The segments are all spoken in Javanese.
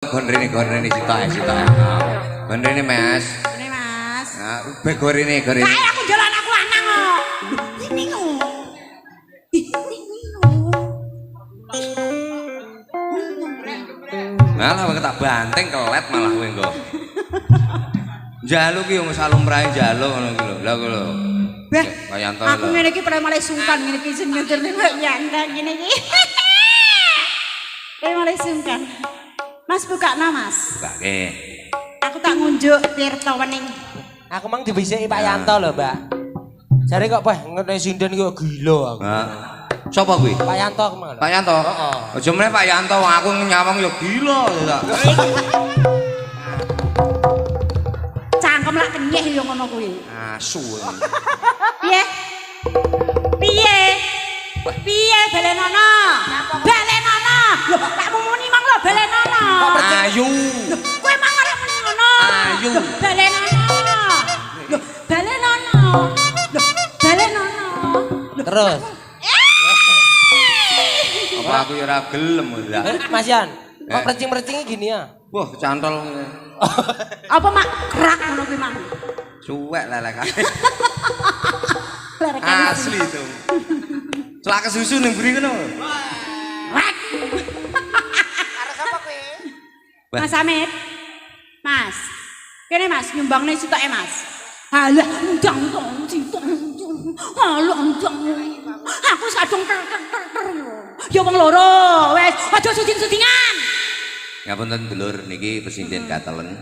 tegon rene sitoke. Gon rene Mas. Rene Mas. Nah, be go rene. Kae aku jalan aku lanang kok. Ini kok. Malah kok tak banteng kelet malah kowe engko. Njaluk ki wong salumrahe njaluk ngono ki lho. Lah kok lho. Beh, Kayanto aku ngene iki mulai sungkan ngene iki sing nyetirne kok nyandang ngene iki. Mulai sungkan. Mas bukakno Mas. Bukake. Aku tak ngunjuk Tirta wening. Aku mang dibisiki Pak Yanto lho, Mbak. Jare kok peh ngene sinden kok gila aku. Sapa kuwi? Pak Yanto aku mang. Pak Yanto. Heeh. Aja meneh Pak Yanto wong aku nyawang ya gila ya. Cangkem lak kenyeh ya ngono kuwi. Asu. Piye? Piye? Piye balenono? Balenono. Lho, tak muni mang lho balenono. Ayu. Kowe mang ora muni ngono. Ayu. Balenono. Lho, balenono. Lho, balenono. Terus. Apa aku ya ora gelem lho. Mas Yan, kok percing-percingnya gini ya? Wah, cantol. Apa mak kerak ngono kuwi mang? Cuek lelek kae. Lerek Asli itu. Celaka susu ning mburi ngono. Karo sapa kowe? Mas Amit. Mas. Kene Mas nyumbangne sitoke Mas. Halah ndang tong sitong. Halah ndang. Aku kadung ter. Ya wong loro, wes aja suding-sudingan. Ngapunten dulur niki presiden katelen.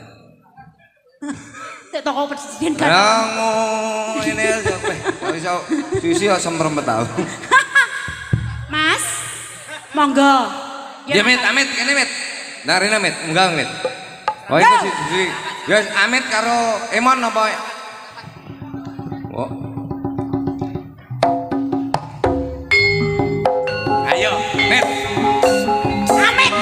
Tek toko presiden kan. Ya ngene aja kowe. Kok iso sisi kok semrempet tau. Mas. Monggo. Ya Mit, Amit kene Mit. Nah rene Mit, enggak Mit. Oh iki siji. Ya Amit karo Emon apa? Oh. Ayo, Mit. Amit.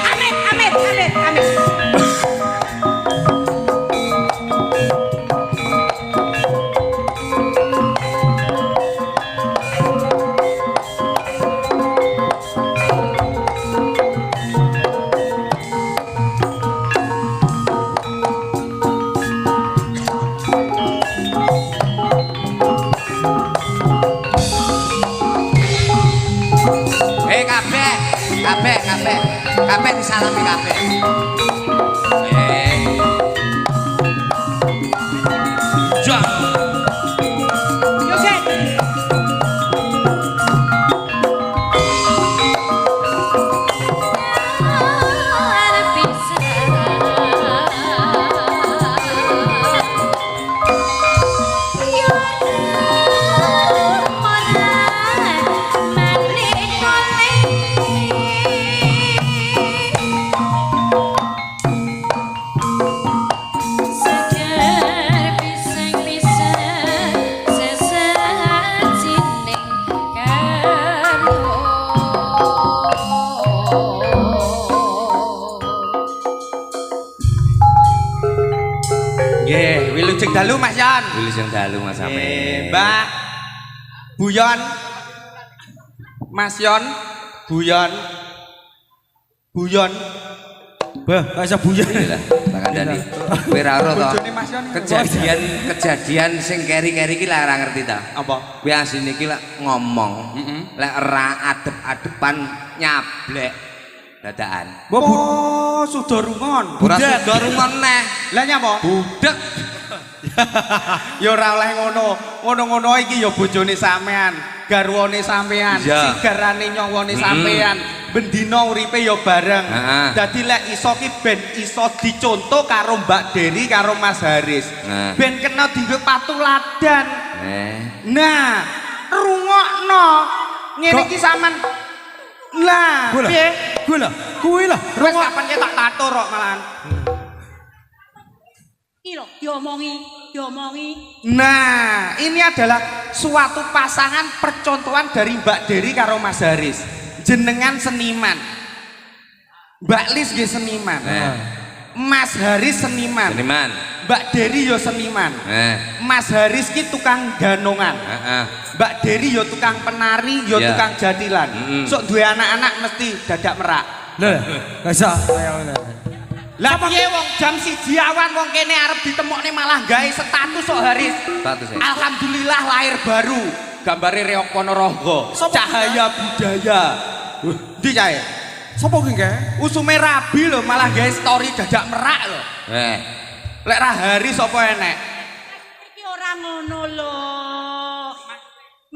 Kabeh disalami kabeh. Jang. Yo Gen. Wilujeng dalu Mas Yon. Wilujeng dalu Mas Amit. Mbak Buyon. Mas Yon, Buyon. Bah, kaya buyan. Lah, tak kandhani. Kowe ra ora to. Bojone Mas Yon. Kejadian sing keri-keri iki lah ora ngerti ta. Apa? Kowe asline iki lek ngomong, lek ora adep-adepan nyablek dadakan. Oh, sudah rungon. Ora sudah rungon neh. Lah nyapa? Budek. Ya ora oleh ngono. Ngono-ngono iki ya bojone sampean, garwane sampean, sigarane nyawane sampean. Bendina uripe ya bareng. Dadi lek iso ki ben iso dicontoh karo Mbak Deri karo Mas Haris. Ben kena dienggo patuladan. Nah, rungokno. Ngene iki sampean. Lah, piye? Kuwi lah. Wes kapan ki tak tatur kok malahan. Iki lho diomongi. Nah, ini adalah suatu pasangan percontohan dari Mbak Deri karo Mas Haris. Jenengan seniman. Mbak Lis nggih seniman. Mas Haris seniman. Mbak Deri yo seniman. Mas Haris ki tukang ganongan. Mbak Deri yo tukang penari, yo tukang jadilan. Sok duwe anak-anak mesti dadak merak. Lah, gak usah. Lah piye wong jam 1 awan wong kene arep ditemokne malah gawe status kok Haris. Status ya. Alhamdulillah lahir baru. Gambare Reok Ponorogo. Cahaya budaya. Ndi cahe? Sopo ki nggih? Usume Rabi lho malah gawe story dadak merak lho. Lek ra Haris apa enek? Iki ora ngono lho.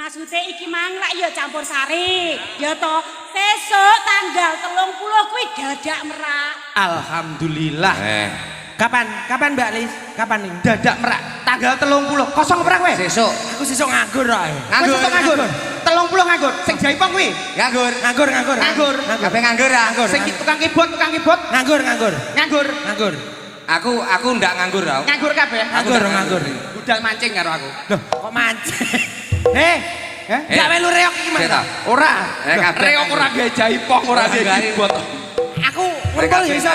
Maksudnya iki mang lak ya campur sari. Ya toh, sesuk tanggal 30 kuwi dadak merak. Alhamdulillah. Kapan Mbak Lis? Kapan nih? Dadak merak tanggal 30. Kosong merak kowe? Sesuk. Aku sesuk nganggur ae. Nganggur nganggur. 30 nganggur. Sing Jaipong kuwi? Nganggur. Nganggur. Kabeh nganggur ya. Sing tukang keyboard. Nganggur. Aku ndak nganggur tau. Nganggur kabeh. Nganggur. Budal mancing karo aku. Loh, kok mancing? Gak melu reok iki Mas. Ora. Reok ora gawe Jaipong, ora gawe keyboard. Aku ngempel ya iso.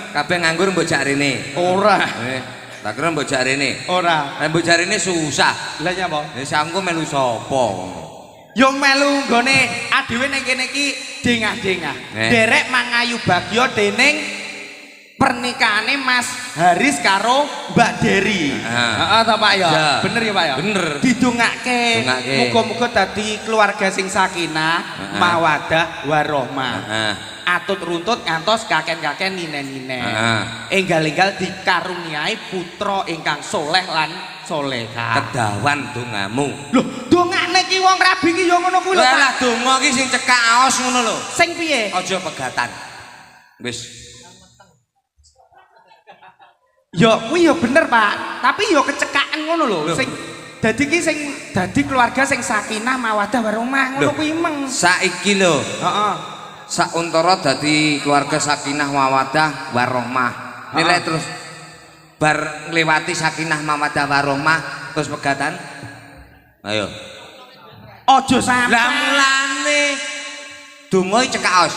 Kabeh nganggur mbok jak rene. Ora. Tak kira mbok jak rene. Ora. Mbok jak rene susah. Lah nyapa? Wis aku melu sapa? Yo melu nggone adewe ning kene iki dengah-dengah. Derek mangayu bagya dening pernikahannya Mas Haris karo Mbak Dery. Heeh ta Pak ya? Bener ya Pak ya? Bener. Didongake. Muga-muga dadi keluarga sing sakinah, mawaddah warahmah. Atut runtut ngantos kaken-kaken ninen-ninen. Enggal-enggal dikaruniai putra ingkang soleh lan soleha. Kedawan dongamu. Loh, dongane ki wong rabi ki ya ngono kuwi lho Pak. Lah donga ki sing cekak aos ngono lho. Sing piye? Aja pegatan. Wis. Ya kuwi ya bener Pak, tapi ya kecekaan ngono lho. Sing dadi ki sing dadi keluarga sing sakinah mawaddah warahmah ngono kuwi meng. Saiki lho. Heeh. Sauntara dadi keluarga sakinah mawaddah warahmah. Nilai terus bar ngliwati sakinah mawaddah warahmah terus pegatan. Ayo. Ojo sampe. Lah mulane donga cekak aos.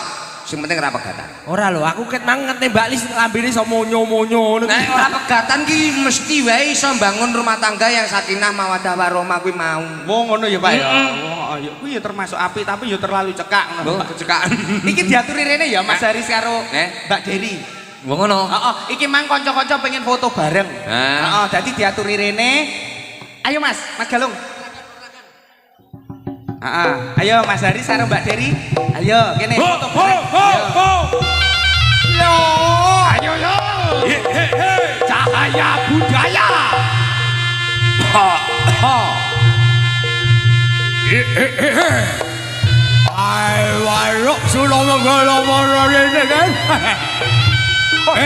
Sing penting ora pegatan. Ora lho, aku ket mang ngerti Mbak Lis lambene iso monyo-monyo ngono. Nek ora pegatan ki mesti wae iso bangun rumah tangga yang sakinah mawaddah warahmah kuwi mau. Wong ngono ya Pak ya. Oh ya kuwi ya termasuk apik tapi ya terlalu cekak ngono. Kecekaan. Iki diaturi rene ya Mas Haris karo Mbak Dery. Wong ngono. Heeh, iki mang kanca-kanca pengen foto bareng. Heeh, dadi diaturi rene. Ayo Mas Galung. Ayo Mas Haris karo Mbak Dery. Ayo kene foto bareng. Yo. Ayo yo. Cahaya budaya. Ai warok sulama galama rene kan. Oh.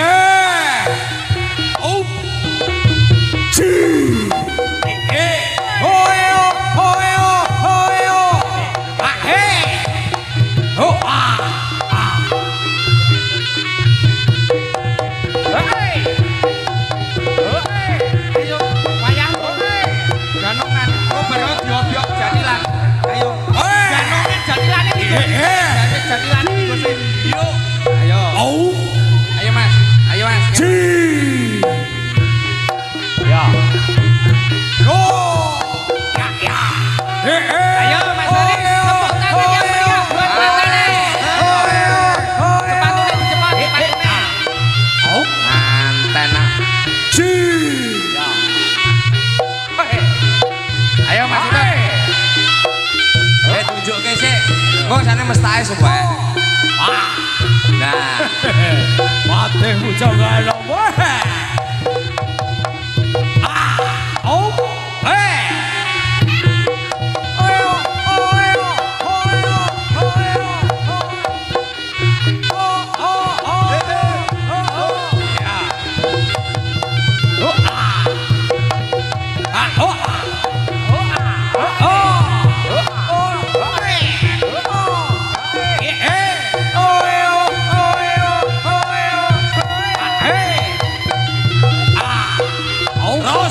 Kok sana mestahe semua. Nah, Patih jangan nomor. Oh,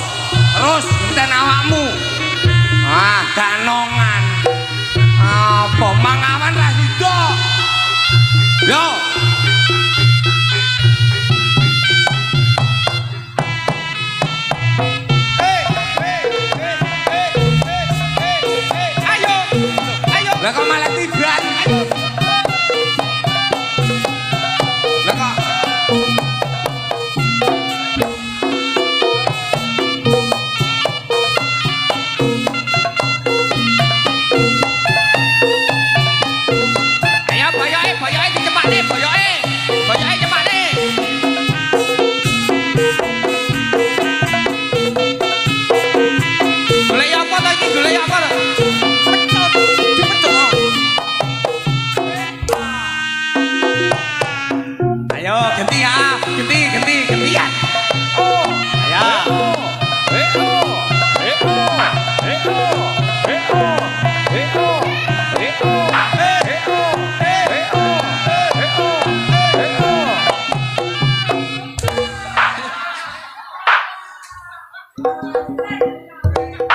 terus ngenten awakmu. Danongan. Apa mangawan ra sida. Yo. Ayo. Lah kok malah tiban. Lah kok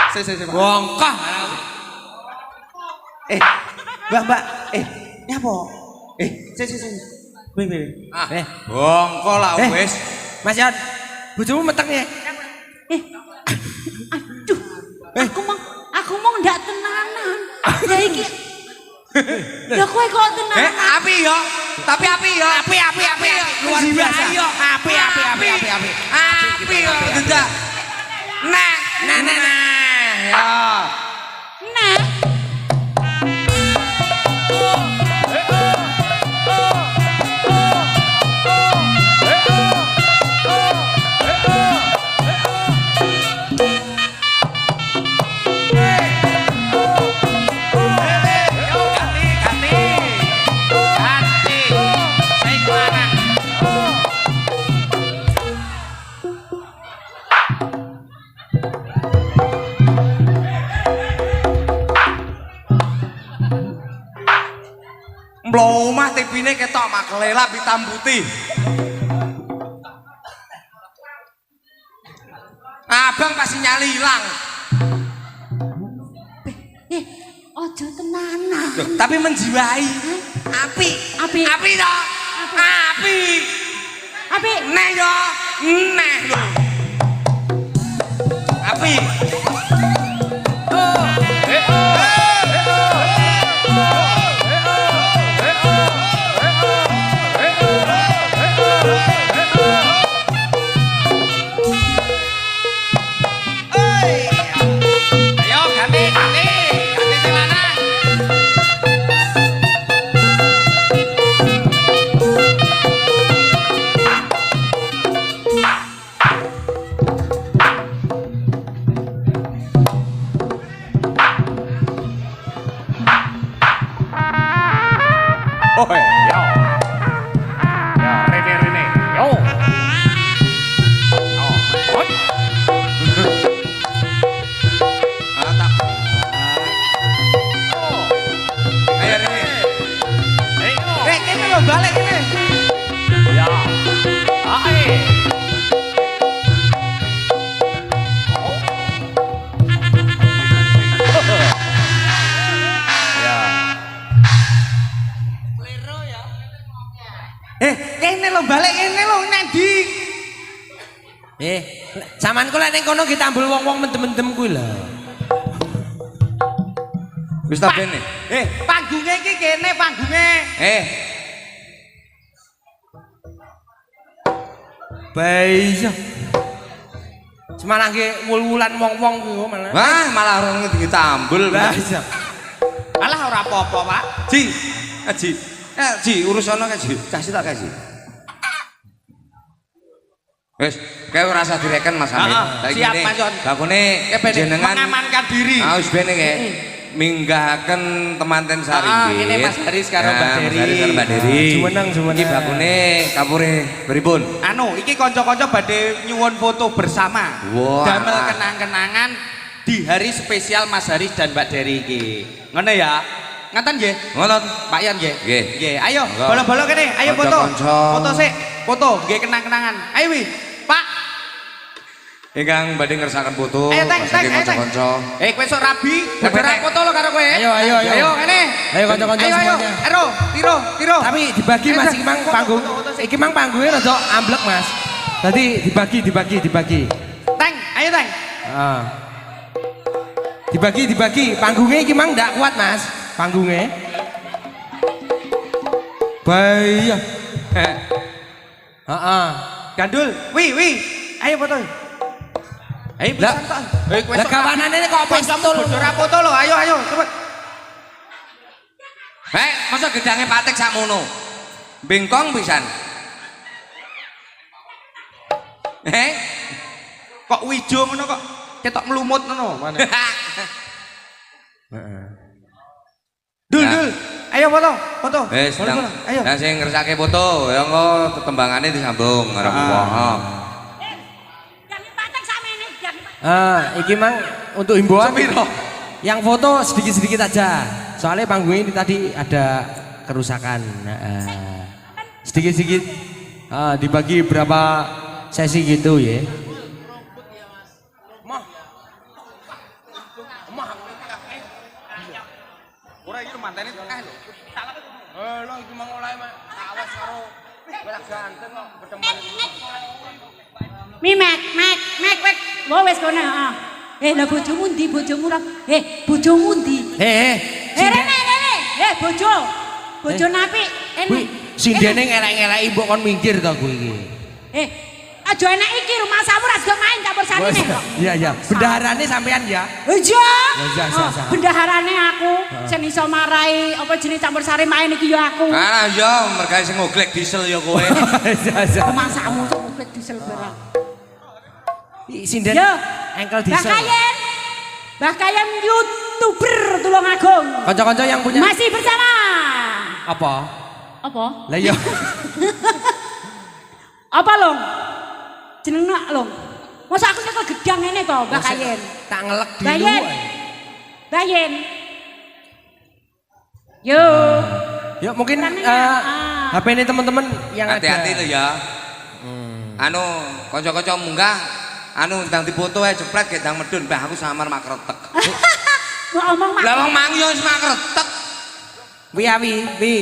Pak. Bongkah. Mbak. Nyapa? Wih. Bongko lah wis. Mas Yon, bojomu meteng ya? Aduh, aku mau ndak tenanan. Ya iki. Ya kowe kok tenanan. Api yo. Tapi api yo. Api. Luar biasa. Api. Api yo tidak. Nah. Ya. Nah. Mlomah tipine ketok makelela hitam putih. Abang pasti nyali hilang. Ojo tenanan. Loh, tapi menjiwai. Api toh. Api. Neh yo. Neh lho. Api. Oh, yo. Ya, Rene. Yo. Oi. Mantap. Ayo Rene. Ini lo balik ini. Ya. Ae. Kene lo balik kene lo nendi. Samanku lek ning kono ditambul wong-wong mendem-mendem kuwi lho. Wis ta bene. Panggunge iki kene panggunge. Baiyo. Semarang ki wul-wulan wong-wong kuwi malah. Wah, malah orang ditambul. Baiyo. Alah ora apa-apa, Pak. Ji, urus ana kae, Ji. Kasih tak kasih. Wes, kae ora usah direken Mas Amin. Siap, Mas Yon. Bakune jenengan mengamankan diri. Wis bene kae. Minggahaken temanten Saringgit. Ini Mas Haris karo Mbak Deri. Mas Haris karo Mbak Deri. Jumeneng. Iki bakune kapure pripun? Iki kanca-kanca badhe nyuwun foto bersama. Wah. Damel kenang-kenangan di hari spesial Mas Haris dan Mbak Deri iki. Ngono ya. Ngaten nggih? Ngono. Pak Yan nggih. Nggih. Ayo, Monggo. bolo-bolo kene. Ayo foto. Kanca-kanca. Foto sik. Foto nggih kenang-kenangan. Ayo wi. Pak. Ingkang badhe ngersakaken foto Ayo teng. kanca-kanca. Kowe sok rabi, padha foto lo karo kowe. Ayo. Ayo kene. Ayo kanca-kanca semuanya. Ero, tiro. Tapi dibagi Mas iki mang panggung. Iki mang panggungnya rada amblek Mas. Tadi dibagi. Teng, ayo teng. Dibagi. Panggungnya iki mang ndak kuat Mas. Panggungnya. Baiyo. Gandul. Wi. Ayo foto. Ayo Lah, kowe lah kawanane kok pistol. Ora foto lo. Ayo cepet. Masa gedange patek sakmono. Bengkong pisan. Kok wijo ngono kok ketok melumut ngono. Dul. Ayo foto. Wis, Ayo. Lah sing ngersake foto, ya engko tetembangane disambung karo wong. Jangan patek samene, Iki mang untuk himbauan. Sepiro? Yang foto sedikit-sedikit aja. Soalnya panggung ini tadi ada kerusakan. Sedikit-sedikit. Dibagi berapa sesi gitu ya. Mek. Wo wis kono, heeh. Lah bojomu ndi bojomu ra? Bojomu ndi? Rene. Bojo. Bojo napi. Kuwi sindene ngelek-ngeleki mbok kon minggir to kuwi iki. Aja enak iki rumah samu ra sego main campur sari nek kok. Iya. Bendaharane sampean ya. Iya. Iya. Bendaharane aku sing iso marai apa jenenge campur sari main iki ya aku. Ah ya mergawe sing ngoglek diesel ya kowe. Iya. Rumah samu kok ngoglek diesel barang. Sinden Yo. engkel diesel. Bahkayen YouTuber Tulungagung. Kanca-kanca yang punya Masih bersama. apa? Lah iya. Apa Long? Jeneng nak Long. Masa aku nyekel gedang ngene to, Mbak Kayen. Tak ngelek dulu. Bayen. Yo. Yuk mungkin HP ini teman-teman yang hati-hati lo ya. Anu kanca-kanca munggah anu ndang dipoto ae jepret ge ndang medun mbah aku samar mak kretek. Mau omong mak. Lah wong mangi wis mak kretek. Wi.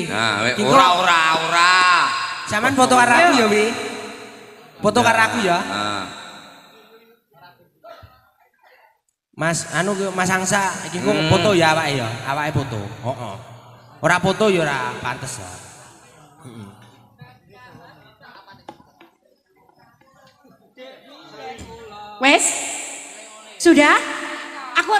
Nah, ora. Sampean foto karo aku ya, Wi. Foto karo aku ya. Mas, Mas Angsa, iki kok foto ya awake ya, awake foto. Heeh. Ora foto ya ora pantes ya. Wes? Sudah? Aku